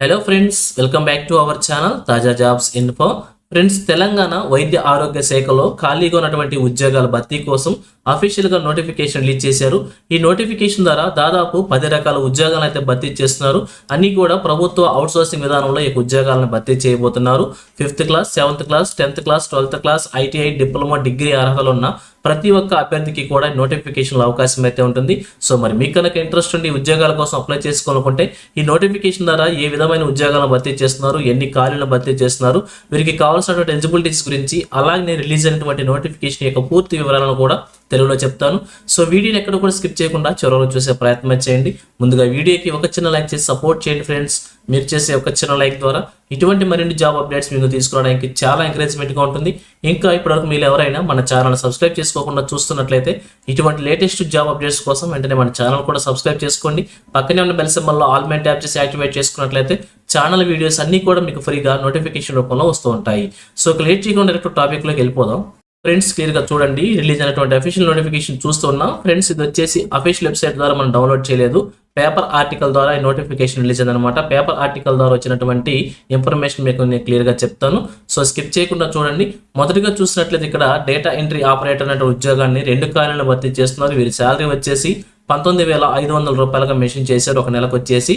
Hello friends, welcome back to our channel తాజా jobs info. Friends, Telangana వైద్య ఆరోగ్య శాఖలో ఖాళీగా ఉన్నటువంటి ఉద్యోగాల భర్తీ కోసం అఫీషియల్గా నోటిఫికేషన్ రిలీజ్ చేశారు. ఈ నోటిఫికేషన్ ద్వారా దాదాపు 10 రకాల ఉద్యోగాలను అయితే భర్తీ చేస్తున్నారు. అన్ని కూడా ప్రభుత్వ అవుట్సోర్సింగ్ విధానంలో ఈ ఉద్యోగాలను భర్తీ చేయబోతున్నారు. 5th class, 7th class, 10th class, 12th class, ITI, diploma, degree అర్హతలు ఉన్న ప్రతి ఒక్క అభ్యర్థికి కూడా నోటిఫికేషన్ అవకాశం అయితే ఉంటుంది. సో మరి మీకు కనుక ఇంట్రెస్ట్ ఉండి ఉద్యోగాల కోసం అప్లై చేసుకోవాలనుకుంటే ఈ నోటిఫికేషన్ ద్వారా ఏ విధమైన ఉద్యోగాలను భర్తీ చేస్తున్నారు, ఎన్ని ఖాళీలను భర్తీ చేస్తున్నారు, వీరికి కావాల్సినటువంటి ఎలిజిబిలిటీస్ గురించి, అలాగే రిలీజ్ అయినటువంటి నోటిఫికేషన్ యొక్క పూర్తి వివరాలను కూడా తెలుగులో చెప్తాను. సో వీడియోని ఎక్కడ కూడా స్కిప్ చేయకుండా చివరిలో చూసే ప్రయత్నం చేయండి. ముందుగా వీడియోకి ఒక చిన్న లైక్ చేసి సపోర్ట్ చేయండి ఫ్రెండ్స్. మీరు చేసే ఒక చిన్న లైక్ ద్వారా ఇటువంటి మరిన్ని జాబ్ అప్డేట్స్ మీకు తీసుకోవడానికి చాలా ఎంకరేజ్మెంట్గా ఉంటుంది. ఇంకా ఇప్పటివరకు మీరు ఎవరైనా మన ఛానల్ సబ్స్క్రైబ్ చేసుకోకుండా చూస్తున్నట్లయితే ఇటువంటి లేటెస్ట్ జాబ్ అప్డేట్స్ కోసం వెంటనే మన ఛానల్ కూడా సబ్స్క్రైబ్ చేసుకోండి. పక్కనే ఉన్న బెల్ సింబల్లో ఆల్ మే ట్యాప్ చేసి యాక్టివేట్ చేసుకున్నట్లయితే ఛానల్ వీడియోస్ అన్నీ కూడా మీకు ఫ్రీగా నోటిఫికేషన్ రూపంలో వస్తూ ఉంటాయి. సో లేట్ చేయకుండా డైరెక్ట్ టాపిక్లోకి వెళ్ళిపోదాం. ఫ్రెండ్స్, క్లియర్గా చూడండి, రిలీజ్ అయినటువంటి అఫీషియల్ నోటిఫికేషన్ చూస్తున్నాం. ఫ్రెండ్స్, ఇది వచ్చేసి అఫీషియల్ వెబ్సైట్ ద్వారా మనం డౌన్లోడ్ చేయలేదు, పేపర్ ఆర్టికల్ ద్వారా ఈ నోటిఫికేషన్ రిలీజ్ అయిందనమాట. పేపర్ ఆర్టికల్ ద్వారా వచ్చినటువంటి ఇన్ఫర్మేషన్ మీకు నేను క్లియర్గా చెప్తాను. సో స్కిప్ చేయకుండా చూడండి. మొదటిగా చూసినట్లయితే ఇక్కడ డేటా ఎంట్రీ ఆపరేటర్ అనే ఉద్యోగాన్ని 2 ఖాళీలను భర్తీ చేస్తున్నారు. వీరి శాలరీ వచ్చేసి 19,500 రూపాయలుగా మెన్షన్ చేశారు ఒక నెలకు వచ్చేసి.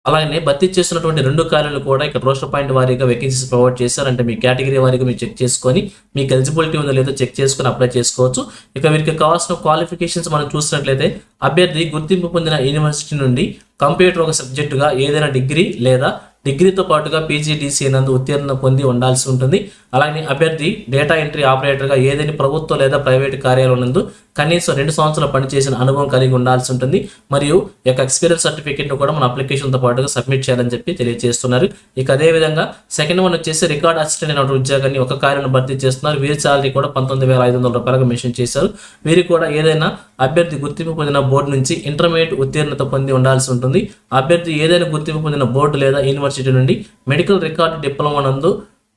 అలాగే భర్తీ చేస్తున్నటువంటి 2 ఖాళీలు కూడా ఇక్కడ రోస్టర్ పాయింట్ వారీగా వేకెన్సీస్ ప్రొవైడ్ చేశారు. అంటే మీ కేటగిరీ వారీగా మీరు చెక్ చేసుకొని మీకు ఎలిజిబిలిటీ ఉందో లేదో చెక్ చేసుకొని అప్లై చేసుకోవచ్చు. ఇక వీరికి కావాల్సిన క్వాలిఫికేషన్స్ మనం చూసినట్లయితే అభ్యర్థి గుర్తింపు పొందిన యూనివర్సిటీ నుండి కంప్యూటర్ ఒక సబ్జెక్టుగా ఏదైనా డిగ్రీ లేదా డిగ్రీతో పాటుగా పీజీడీసీ నందు ఉత్తీర్ణ పొంది ఉండాల్సి ఉంటుంది. అలాగే అభ్యర్థి డేటా ఎంట్రీ ఆపరేటర్గా ఏదైనా ప్రభుత్వ లేదా ప్రైవేటు కార్యాలయం నందు కనీసం 2 సంవత్సరాలు పనిచేసిన అనుభవం కలిగి ఉండాల్సి ఉంటుంది. మరియు ఈ యొక్క ఎక్స్పీరియన్స్ సర్టిఫికేట్ను కూడా మన అప్లికేషన్తో పాటుగా సబ్మిట్ చేయాలని చెప్పి తెలియజేస్తున్నారు. ఇక అదేవిధంగా సెకండ్ వన్ వచ్చేసి రికార్డ్ అసిస్టెంట్ అనే ఉద్యోగాన్ని ఒక కార్యాలను భర్తీ చేస్తున్నారు. వీరి శాలరీ కూడా 19,500 రూపాయలుగా మెన్షన్ చేశారు. వీరికి కూడా ఏదైనా అభ్యర్థి గుర్తింపు పొందిన బోర్డు నుంచి ఇంటర్మీడియట్ ఉత్తీర్ణత పొంది ఉండాల్సి ఉంటుంది. అభ్యర్థి ఏదైనా గుర్తింపు పొందిన బోర్డు లేదా యూనివర్సిటీ నుండి మెడికల్ రికార్డు డిప్లొమా నందు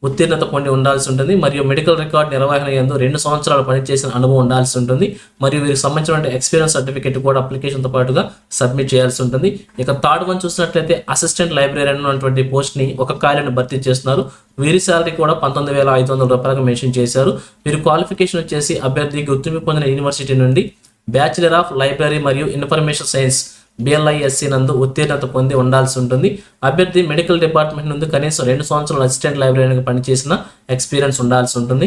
ఉత్తీర్ణత పొంది ఉండాల్సి ఉంటుంది. మరియు మెడికల్ రికార్డ్ నిర్వహణ యందు 2 సంవత్సరాలు పనిచేసిన అనుభవం ఉండాల్సి ఉంటుంది. మరియు వీరికి సంబంధించిన ఎక్స్పీరియన్స్ సర్టిఫికేట్ కూడా అప్లికేషన్తో పాటుగా సబ్మిట్ చేయాల్సి ఉంటుంది. ఇక థర్డ్ వన్ చూసినట్లయితే అసిస్టెంట్ లైబ్రరీయన్ అన్నటువంటి పోస్ట్ని ఒక ఖాళీని భర్తీ చేస్తున్నారు. వీరి శాలరీ కూడా 19,500 రూపాయలుగా మెన్షన్ చేశారు. వీరి క్వాలిఫికేషన్ వచ్చేసి అభ్యర్థి గుర్తింపు పొందిన యూనివర్సిటీ నుండి బ్యాచిలర్ ఆఫ్ లైబ్రరీ మరియు ఇన్ఫర్మేషన్ సైన్స్ BLISC నందు ఉత్తీర్ణత పొంది ఉండాల్సి ఉంటుంది. అభ్యర్థి మెడికల్ డిపార్ట్మెంట్ నుండి కనీసం 2 సంవత్సరాలు అసిస్టెంట్ లైబ్రరీగా పనిచేసిన ఎక్స్పీరియన్స్ ఉండాల్సి ఉంటుంది.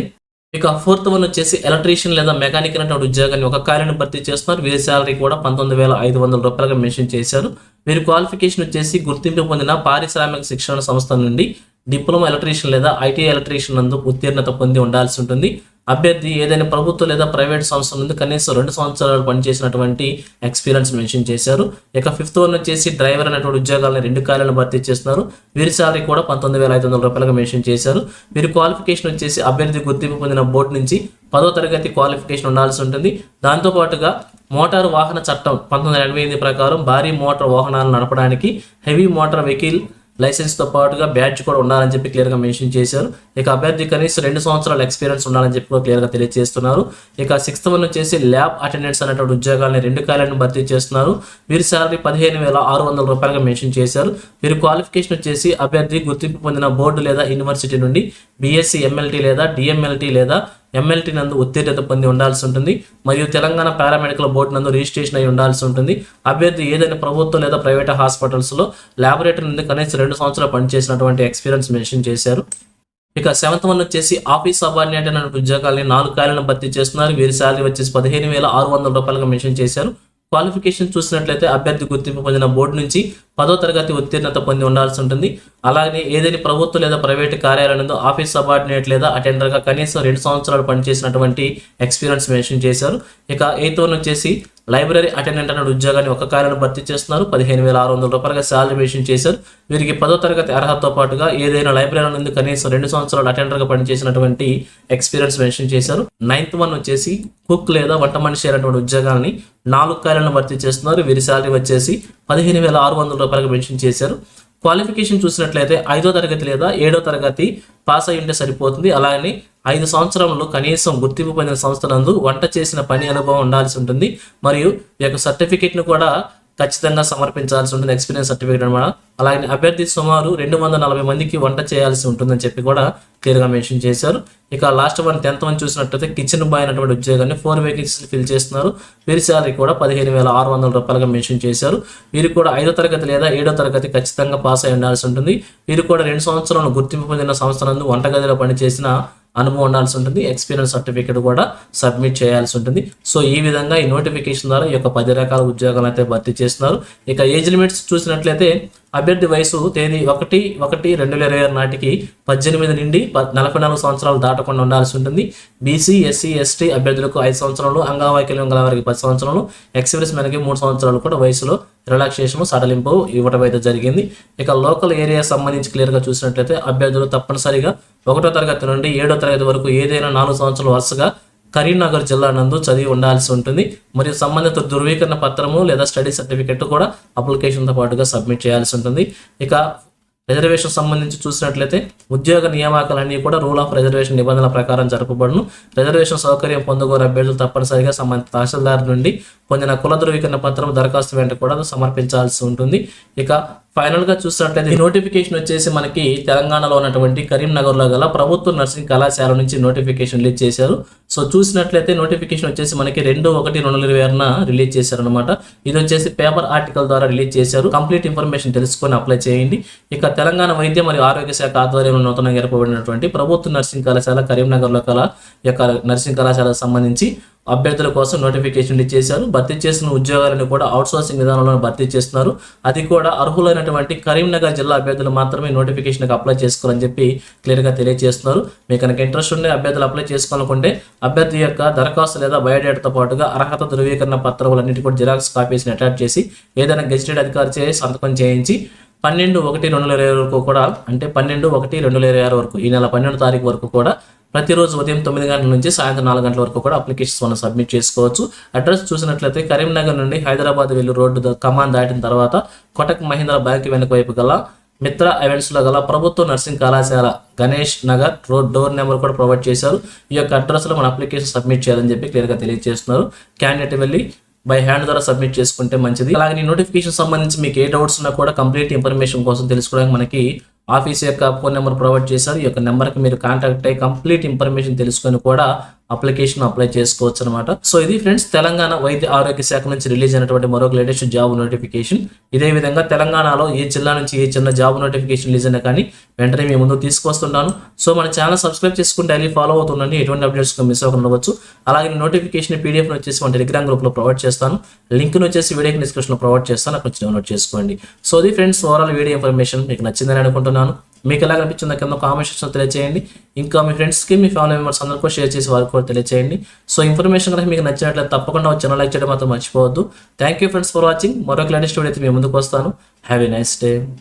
ఇక ఫోర్త్ వన్ వచ్చేసి ఎలక్ట్రీషియన్ లేదా మెకానిక్ అనేటువంటి ఉద్యోగాన్ని ఒక ఖాళీని భర్తీ చేస్తున్నారు. వీరి శాలరీ కూడా 19,500 రూపాయలుగా మెన్షన్ చేశారు. వీరి క్వాలిఫికేషన్ వచ్చేసి గుర్తింపు పొందిన పారిశ్రామిక శిక్షణ సంస్థ నుండి డిప్లొమా ఎలక్ట్రీషియన్ లేదా ఐటీ ఎలక్ట్రీషియన్ నందు ఉత్తీర్ణత పొంది ఉండాల్సి ఉంటుంది. అభ్యర్థి ఏదైనా ప్రభుత్వ లేదా ప్రైవేట్ సంస్థ నుండి కనీసం 2 సంవత్సరాలు పనిచేసినటువంటి ఎక్స్పీరియన్స్ మెన్షన్ చేశారు. ఇక ఫిఫ్త్ వన్ వచ్చేసి డ్రైవర్ అనేటువంటి ఉద్యోగాలను 2 ఖాళీలను భర్తీ చేస్తున్నారు. వీరి శాలరీ కూడా 19,500 రూపాయలుగా మెన్షన్ చేశారు. వీరి క్వాలిఫికేషన్ వచ్చేసి అభ్యర్థి గుర్తింపు పొందిన బోర్డు నుంచి 10వ తరగతి క్వాలిఫికేషన్ ఉండాల్సి ఉంటుంది. దాంతోపాటుగా మోటారు వాహన చట్టం 1988 ప్రకారం భారీ మోటార్ వాహనాలను నడపడానికి హెవీ మోటార్ వెహికల్ లైసెన్స్తో పాటుగా బ్యాడ్జ్ కూడా ఉండాలని చెప్పి క్లియర్గా మెన్షన్ చేశారు. ఇక అభ్యర్థి కనీసం 2 సంవత్సరాల ఎక్స్పీరియన్స్ ఉండాలని చెప్పి కూడా క్లియర్గా తెలియజేస్తున్నారు. ఇక సిక్స్త్ వన్ వచ్చేసి ల్యాబ్ అటెండెంట్స్ అనేటువంటి ఉద్యోగాలని 2 ఖాళీలను భర్తీ చేస్తున్నారు. వీరి శాలరీ 15,600 రూపాయలుగా మెన్షన్ చేశారు. వీరి క్వాలిఫికేషన్ వచ్చేసి అభ్యర్థి గుర్తింపు పొందిన బోర్డు లేదా యూనివర్సిటీ నుండి BSc MLT లేదా DMLT లేదా MLT నందు ఉత్తీర్ణత పొంది ఉండాల్సి ఉంటుంది. మరియు తెలంగాణ పారామెడికల్ బోర్డు నందు రిజిస్ట్రేషన్ అయి ఉండాల్సి ఉంటుంది. అభ్యర్థి ఏదైనా ప్రభుత్వ లేదా ప్రైవేట్ హాస్పిటల్స్లో ల్యాబొరేటరీ నుండి కనీసం 2 సంవత్సరాలు పనిచేసినటువంటి ఎక్స్పీరియన్స్ మెన్షన్ చేశారు. ఇక సెవెంత్ వన్ వచ్చేసి ఆఫీస్ సబార్డినేట్ అనే ఉద్యోగాల్ని 4 ఖాళీలను భర్తీ చేస్తున్నారు. వీరి శాలరీ వచ్చేసి 15,600 రూపాయలుగా మెన్షన్ చేశారు. క్వాలిఫికేషన్ చూసినట్లయితే అభ్యర్థి గుర్తింపు పొందిన బోర్డు నుంచి 10వ తరగతి ఉత్తీర్ణత పొంది ఉండాల్సి ఉంటుంది. అలాగే ఏదైనా ప్రభుత్వ లేదా ప్రైవేటు కార్యాలయంలో ఆఫీస్ సబార్డినేట్ లేదా అటెండర్గా కనీసం 2 సంవత్సరాలు పనిచేసినటువంటి ఎక్స్పీరియన్స్ మెన్షన్ చేశారు. ఇక ఎయిత్ వన్ వచ్చేసి లైబ్రరీ అటెండెంట్ అనే ఉద్యోగాన్ని ఒక ఖాళీని భర్తీ చేస్తున్నారు. 15,600 రూపాయలుగా శాలరీ మెన్షన్ చేశారు. వీరికి 10వ తరగతి అర్హతతో పాటుగా ఏదైనా లైబ్రరీ నుండి కనీసం 2 సంవత్సరాలు అటెండర్గా పనిచేసినటువంటి ఎక్స్పీరియన్స్ మెన్షన్ చేశారు. నైన్త్ వన్ వచ్చేసి కుక్ లేదా వంట మనిషి అనేటువంటి ఉద్యోగాన్ని 4 ఖాళీలను భర్తీ చేస్తున్నారు. వీరి శాలరీ వచ్చేసి 15,600 రూపాయలుగా మెన్షన్ చేశారు. క్వాలిఫికేషన్ చూసినట్లయితే 5వ తరగతి లేదా 7వ తరగతి పాస్ అయి ఉంటే సరిపోతుంది. అలాగే 5 సంవత్సరంలో కనీసం గుర్తింపు పొందిన సంస్థ నందు వంట చేసిన పని అనుభవం ఉండాల్సి ఉంటుంది. మరియు ఈ యొక్క సర్టిఫికేట్ను కూడా ఖచ్చితంగా సమర్పించాల్సి ఉంటుంది, ఎక్స్పీరియన్స్ సర్టిఫికేట్ అనమాట. అలాగే అభ్యర్థి సుమారు 240 మందికి వంట చేయాల్సి ఉంటుందని చెప్పి కూడా క్లియర్గా మెన్షన్ చేశారు. ఇక లాస్ట్ 10th వన్ చూసినట్లయితే కిచెన్ బాయ్ అనేటువంటి ఉద్యోగాన్ని 4 వేకెన్సీలు ఫిల్ చేస్తున్నారు. వీరి శాలరీ కూడా 15,600 రూపాయలుగా మెన్షన్ చేశారు. వీరు కూడా 5వ తరగతి లేదా 7వ తరగతి ఖచ్చితంగా పాస్ అయి ఉండాల్సి ఉంటుంది. వీరు కూడా 2 సంవత్సరాలు గుర్తింపు పొందిన సంస్థ నందు వంటగదిలో పనిచేసిన అనుభవం ఉండాల్సి ఉంటుంది. ఎక్స్పీరియన్స్ సర్టిఫికేట్ కూడా సబ్మిట్ చేయాల్సి ఉంటుంది. సో ఈ విధంగా ఈ నోటిఫికేషన్ ద్వారా ఈ యొక్క 10 రకాల ఉద్యోగాలు అయితే భర్తీ చేస్తున్నారు. ఇక ఏజ్ లిమిట్స్ చూసినట్లయితే అభ్యర్థి వయసు తేదీ 1/1/2026 నాటికి 18 నుండి 44 సంవత్సరాలు దాటకుండా ఉండాల్సి ఉంటుంది. బీసీ, ఎస్సీ, ఎస్టీ అభ్యర్థులకు 5 సంవత్సరాలు, అంగవైకల్యం గల వారికి 10 సంవత్సరాలు, ఎక్స్‌పీరియన్స్ మెన్కి 3 సంవత్సరాలు కూడా వయసులో రిలాక్సేషన్ సడలింపు ఇవ్వడం అయితే జరిగింది. ఇక లోకల్ ఏరియా సంబంధించి క్లియర్గా చూసినట్లయితే అభ్యర్థులు తప్పనిసరిగా 1వ తరగతి నుండి 7వ తరగతి వరకు ఏదైనా 4 సంవత్సరాలు వరుసగా కరీంనగర్ జిల్లా నందు చదివి ఉండాల్సి ఉంటుంది. మరియు సంబంధిత ధృవీకరణ పత్రము లేదా స్టడీ సర్టిఫికెట్ కూడా అప్లికేషన్తో పాటుగా సబ్మిట్ చేయాల్సి ఉంటుంది. ఇక రిజర్వేషన్ సంబంధించి చూసినట్లయితే ఉద్యోగ నియామకాలన్నీ కూడా రూల్ ఆఫ్ రిజర్వేషన్ నిబంధనల ప్రకారం జరపబడును. రిజర్వేషన్ సౌకర్యం పొందుకోని అభ్యర్థులు తప్పనిసరిగా సంబంధిత తహసీల్దార్ నుండి పొందిన కుల ధృవీకరణ పత్రం దరఖాస్తు వెంట కూడా సమర్పించాల్సి ఉంటుంది. ఇక ఫైనల్ గా చూసినట్లయితే ఈ నోటిఫికేషన్ వచ్చేసి మనకి తెలంగాణలో ఉన్నటువంటి కరీంనగర్లో గల ప్రభుత్వ నర్సింగ్ కళాశాల నుంచి నోటిఫికేషన్ రిలీజ్ చేశారు. సో చూసినట్లయితే నోటిఫికేషన్ వచ్చేసి మనకి 2/1/2026 రిలీజ్ చేశారు అనమాట. ఇది వచ్చేసి పేపర్ ఆర్టికల్ ద్వారా రిలీజ్ చేశారు. కంప్లీట్ ఇన్ఫర్మేషన్ తెలుసుకొని అప్లై చేయండి. ఇక తెలంగాణ వైద్య మరియు ఆరోగ్య శాఖ ఆధ్వర్యంలో నూతనంగా ఏర్పడినటువంటి ప్రభుత్వ నర్సింగ్ కళాశాల కరీంనగర్లో కల యొక్క నర్సింగ్ కళాశాలకు సంబంధించి అభ్యర్థుల కోసం నోటిఫికేషన్ రిలీజ్ చేశారు. భర్తీ చేసిన ఉద్యోగాలను కూడా అవుట్సోర్సింగ్ విధానంలో భర్తీ చేస్తున్నారు. అది కూడా అర్హులైనటువంటి కరీంనగర్ జిల్లా అభ్యర్థులు మాత్రమే నోటిఫికేషన్కి అప్లై చేసుకోవాలని చెప్పి క్లియర్గా తెలియజేస్తున్నారు. మీకు కనుక ఇంట్రెస్ట్ ఉండే అభ్యర్థులు అప్లై చేసుకోవాలనుకుంటే అభ్యర్థి యొక్క దరఖాస్తు లేదా బయోడేటాతో పాటుగా అర్హత ధృవీకరణ పత్రాలన్నింటి కూడా జిరాక్స్ కాపీస్ని అటాచ్ చేసి ఏదైనా గెజిటెడ్ అధికారి చేసి సంతకం చేయించి 12/1/2026 వరకు కూడా, అంటే 12/1/2026 వరకు, ఈ నెల 12వ తారీఖు వరకు కూడా ప్రతిరోజు ఉదయం 9 గంటల నుంచి సాయంత్రం 4 గంటల వరకు కూడా అప్లికేషన్స్ మనం సబ్మిట్ చేసుకోవచ్చు. అడ్రస్ చూసినట్లయితే కరీంనగర్ నుండి హైదరాబాద్ వెళ్లి రోడ్డు కమాన్ దాటిన తర్వాత కోటక్ మహీంద్రా బ్యాంక్ వెనుక వైపు గల మిత్ర ఈవెంట్స్లో గల ప్రభుత్వ నర్సింగ్ కళాశాల Ganesh Nagar road door number కూడా ప్రొవైడ్ చేశారు. ఈ యొక్క అడ్రస్లో మన అప్లికేషన్ సబ్మిట్ చేయాలని చెప్పి క్లియర్గా తెలియజేస్తున్నారు. క్యాండిడేట్ వెళ్ళి బై హ్యాండ్ ద్వారా సబ్మిట్ చేసుకుంటే మంచిది. అలాగే ఈ నోటిఫికేషన్ సంబంధించి మీకు ఏ డౌట్స్ ఉన్నా కూడా కంప్లీట్ ఇన్ఫర్మేషన్ కోసం తెలుసుకోవడానికి మనకి ఆఫీస్ యొక్క ఫోన్ నెంబర్ ప్రొవైడ్ చేశారు. ఈ యొక్క నెంబర్కి మీరు కాంటాక్ట్ అయ్యి కంప్లీట్ ఇన్ఫర్మేషన్ తెలుసుకొని కూడా అప్లికేషన్ అప్లై చేసుకోవచ్చు అనమాట. సో ఇది ఫ్రెండ్స్ తెలంగాణ వైద్య ఆరోగ్య శాఖ నుంచి రిలీజ్ అయినటువంటి మరొక లేటెస్ట్ జాబ్ నోటిఫికేషన్. ఇదే విధంగా తెలంగాణలో ఏ జిల్లా నుంచి ఏ చిన్న జాబ్ నోటిఫికేషన్ రిలీజ్ అయినా కానీ వెంటనే మీ ముందు తీసుకొస్తున్నాను. సో మన ఛానల్ సబ్స్క్రైబ్ చేసుకుని డైలీ ఫాలో అవుతుండండి, ఎటువంటి అప్డేట్స్ మిస్ అవ్వకుండా ఉండవచ్చు. అలాగే నోటిఫికేషన్ PDF వచ్చేసి మన టెలిగ్రామ్ గ్రూప్లో ప్రొవైడ్ చేస్తాను. లింక్ను వచ్చేసి వీడియోకి డిస్క్రిప్షన్లో ప్రొవైడ్ చేస్తాను, అక్కడ నుంచి డౌన్లోడ్ చేసుకోండి. సో ఇది ఫ్రెండ్స్ ఓవరాల్ వీడియో ఇన్ఫర్మేషన్ మీకు నచ్చిందని అనుకుంటున్నాను. మీకు ఎలా అనిపించిందో కింద కామెంట్ సెక్షన్లో తెలియజేయండి. ఇంకా మీ ఫ్రెండ్స్కి మీ ఫ్యామిలీ మెంబర్స్ అందరికీ షేర్ చేసి వారికి కూడా తెలియజేయండి. సో ఇన్ఫర్మేషన్ కనుక మీకు నచ్చినట్లయితే తప్పకుండా ఛానల్ లైక్ చేయడం మాత్రం మర్చిపోవద్దు. Thank you friends for watching. మరొక లేటెస్ట్ వీడియో అయితే మీ ముందుకు వస్తాను. Have a nice day.